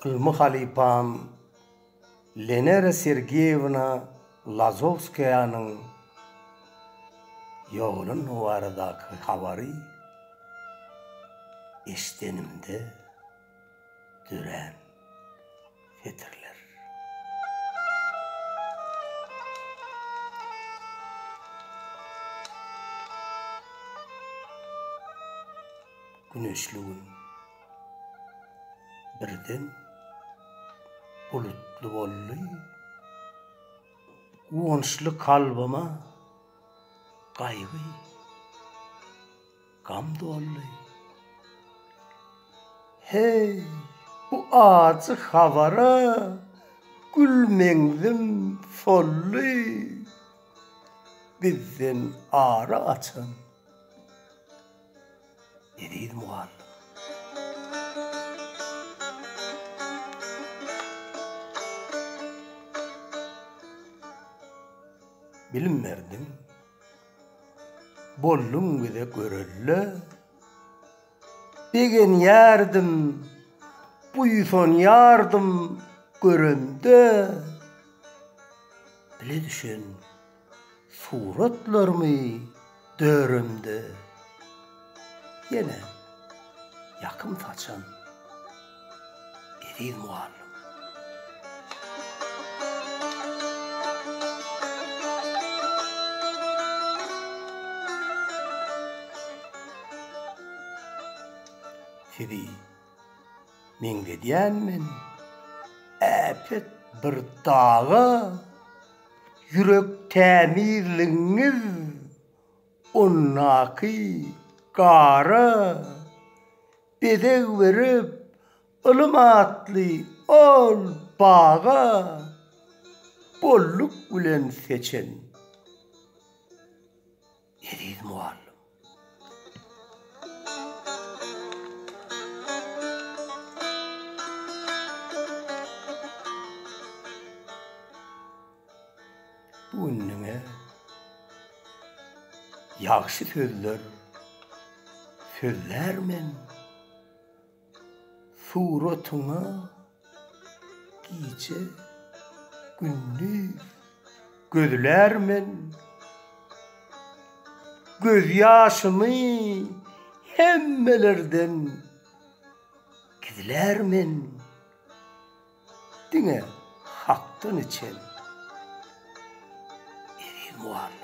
Ilmi halipam Lenera Sergeyevna Lazovskaya'nın yoğunun nuvaradaki habari eştenimde düren fetirler. Güneşliğin birden bulutlu bolly, uğunçly kalbyma gaýgy, gam dolly. Hey, bu acı habara gülmeňdim solly, bizden ara açan edid muallim. Bilinmerdim, bollum bile görelle, begen yardım, buyson yardım görende, bile düşen suratlarımı dörümde, yine yakın taçan edid muallim. Sidi, men dediýänmen, äpet bir dağa, yürek tämirliňiz, onnaky gara, bedeg berip, ılımatly ol bağa, bolluk bilen seçen edid muallim. Bu ünnüňe ýagşy sözler sözlermen, suratyňa giýje gündüz gözlermen, göz ýaşymy hemmelerden gizlermen, diňe hakdan içen muallim.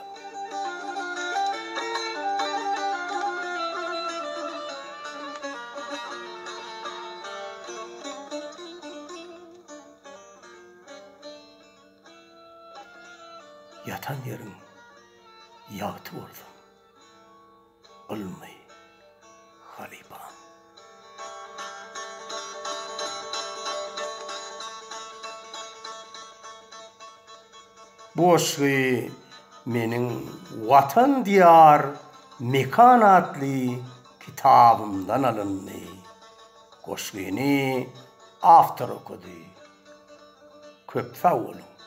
Yatan yerin ýagty boldum, Ilmi halipam. Boşgy meniň Watan diyar mekan adly kitabymdan alındy. Goşgyny awtor okudy. Köp sag bolun.